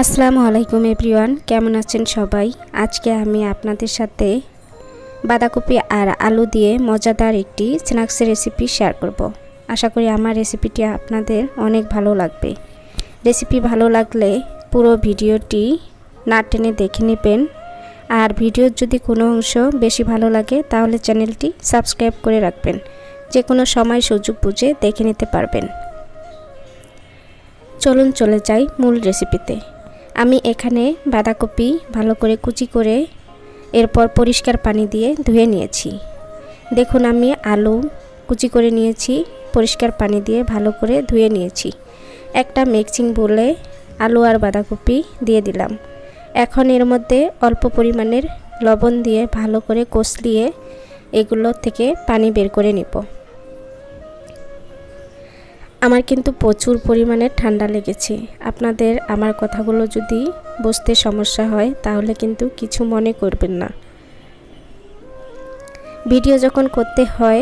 আসসালামু আলাইকুম এভরিওয়ান, কেমন আছেন সবাই। আজকে আমি আপনাদের সাথে বাঁধাকপি আর আলু দিয়ে মজাদার একটি স্ন্যাক্সের রেসিপি শেয়ার করব। আশা করি আমার রেসিপিটি আপনাদের অনেক ভালো লাগবে। রেসিপি ভালো লাগলে পুরো ভিডিওটি না টেনে দেখে নেবেন। আর ভিডিওর যদি কোনো অংশ বেশি ভালো লাগে তাহলে চ্যানেলটি সাবস্ক্রাইব করে রাখবেন, যে কোনো সময় সুযোগ বুঝে দেখে নিতে পারবেন। চলুন চলে যাই মূল রেসিপিতে। আমি এখানে বাঁধাকপি ভালো করে কুচি করে এরপর পরিষ্কার পানি দিয়ে ধুয়ে নিয়েছি। দেখুন আমি আলু কুচি করে নিয়েছি, পরিষ্কার পানি দিয়ে ভালো করে ধুয়ে নিয়েছি। একটা মিক্সিং বোলে আলু আর বাঁধাকপি দিয়ে দিলাম। এখন এর মধ্যে অল্প পরিমাণের লবণ দিয়ে ভালো করে কষলিয়ে এগুলো থেকে পানি বের করে নিব। আমার কিন্তু প্রচুর পরিমাণে ঠান্ডা লেগেছে। আপনাদের আমার কথাগুলো যদি বুঝতে সমস্যা হয় তাহলে কিন্তু কিছু মনে করবেন না। ভিডিও যখন করতে হয়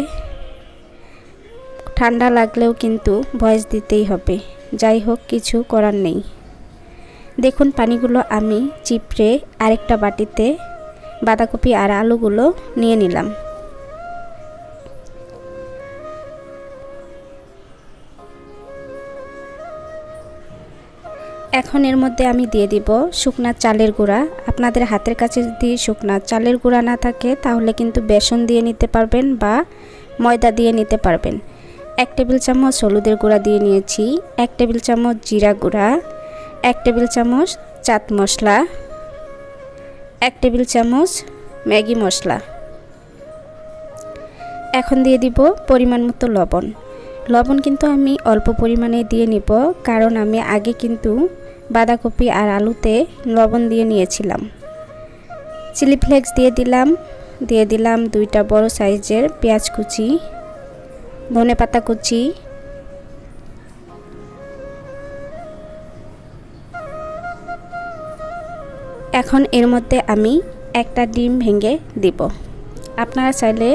ঠান্ডা লাগলেও কিন্তু ভয়েস দিতেই হবে, যাই হোক কিছু করার নেই। দেখুন পানিগুলো আমি চিপড়ে আরেকটা বাটিতে বাঁধাকপি আর আলুগুলো নিয়ে নিলাম। এখন এর মধ্যে আমি দিয়ে দিব শুকনা চালের গুঁড়া। আপনাদের হাতের কাছে যদি শুকনা চালের গুঁড়া না থাকে তাহলে কিন্তু বেসন দিয়ে নিতে পারবেন বা ময়দা দিয়ে নিতে পারবেন। 1 টেবিল চামচ হলুদের গুঁড়া দিয়ে নিয়েছি, 1 টেবিল চামচ জিরা গুঁড়া, 1 টেবিল চামচ চাট মশলা, 1 টেবিল চামচ ম্যাগি মশলা। এখন দিয়ে দিব পরিমাণ মতো লবণ। লবণ কিন্তু আমি অল্প পরিমাণে দিয়ে নিব, কারণ আমি আগে কিন্তু বাঁধাকপি আর আলুতে লবণ দিয়ে নিয়েছিলাম। চিলি ফ্লেক্স দিয়ে দিলাম 2টা বড় সাইজের পেঁয়াজ কুচি, ধনেপাতা কুচি, এখন এর মধ্যে আমি একটা ডিম ভেঙে দিব। আপনারা চাইলে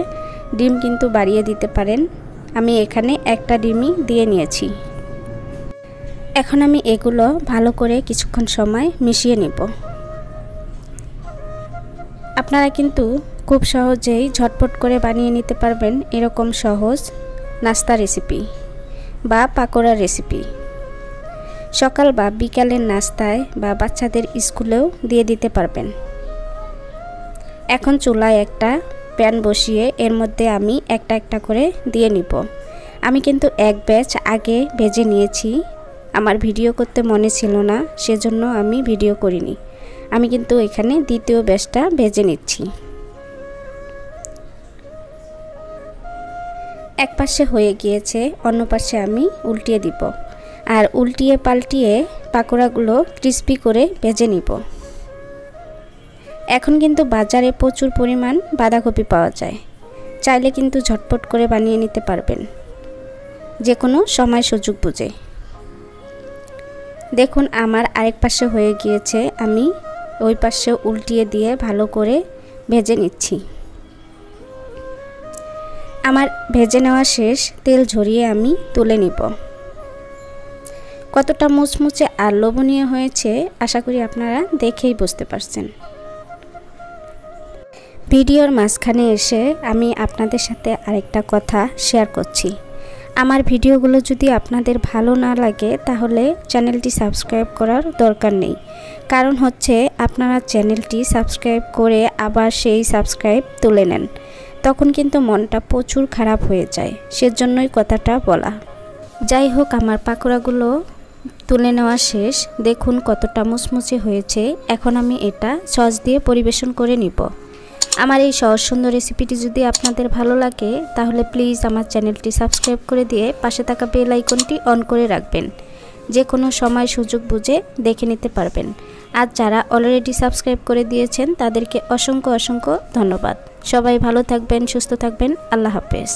ডিম কিন্তু বাড়িয়ে দিতে পারেন। আমি এখানে একটা ডিমই দিয়ে নিয়েছি। এখন আমি এগুলো ভালো করে কিছুক্ষণ সময় মিশিয়ে নেব। আপনারা কিন্তু খুব সহজেই ঝটপট করে বানিয়ে নিতে পারবেন এরকম সহজ নাস্তা রেসিপি বা পাকোড়া রেসিপি। সকাল বা বিকালের নাস্তায় বা বাচ্চাদের স্কুলেও দিয়ে দিতে পারবেন। এখন চুলায় একটা প্যান বসিয়ে এর মধ্যে আমি একটা একটা করে দিয়ে নিব। আমি কিন্তু এক ব্যাচ আগে ভেজে নিয়েছি, আমার ভিডিও করতে মনে ছিল না, সেজন্য আমি ভিডিও করিনি। আমি কিন্তু এখানে দ্বিতীয় ব্যাচটা ভেজে নিচ্ছি। এক পাশে হয়ে গিয়েছে, অন্য পাশে আমি উল্টিয়ে দিব আর উল্টিয়ে পাল্টিয়ে পাকোড়াগুলো ক্রিস্পি করে ভেজে নিব। এখন কিন্তু বাজারে প্রচুর পরিমাণ বাঁধাকপি পাওয়া যায়, চাইলে কিন্তু ঝটপট করে বানিয়ে নিতে পারবেন যে কোনো সময় সুযোগ বুঝে। দেখুন আমার আরেক পাশে হয়ে গিয়েছে, আমি ওই পাশে উল্টিয়ে দিয়ে ভালো করে ভেজে নিচ্ছি। আমার ভেজে নেওয়া শেষ, তেল ঝরিয়ে আমি তুলে নিব। কতটা মুচমুচে আর লোভনীয় হয়েছে আশা করি আপনারা দেখেই বুঝতে পারছেন। ভিডিওর মাঝখানে এসে আমি আপনাদের সাথে আরেকটা কথা শেয়ার করছি। আমার ভিডিওগুলো যদি আপনাদের ভালো না লাগে তাহলে চ্যানেলটি সাবস্ক্রাইব করার দরকার নেই, কারণ হচ্ছে আপনারা চ্যানেলটি সাবস্ক্রাইব করে আবার সেই সাবস্ক্রাইব তুলে নেন, তখন কিন্তু মনটা প্রচুর খারাপ হয়ে যায়, সেজন্যই কথাটা বলা। যাই হোক আমার পাকোড়াগুলো তুলে নেওয়া শেষ, দেখুন কতটা মুচমুচে হয়েছে। এখন আমি এটা সস দিয়ে পরিবেশন করে নিব। আমার এই সহজ সুন্দর রেসিপিটি যদি আপনাদের ভালো লাগে তাহলে প্লিজ আমার চ্যানেলটি সাবস্ক্রাইব করে দিয়ে পাশে থাকা বেল আইকনটি অন করে রাখবেন, যে কোনো সময় সুযোগ বুঝে দেখে নিতে পারবেন। আর যারা অলরেডি সাবস্ক্রাইব করে দিয়েছেন তাদেরকে অসংখ্য অসংখ্য ধন্যবাদ। সবাই ভালো থাকবেন, সুস্থ থাকবেন। আল্লাহ হাফেজ।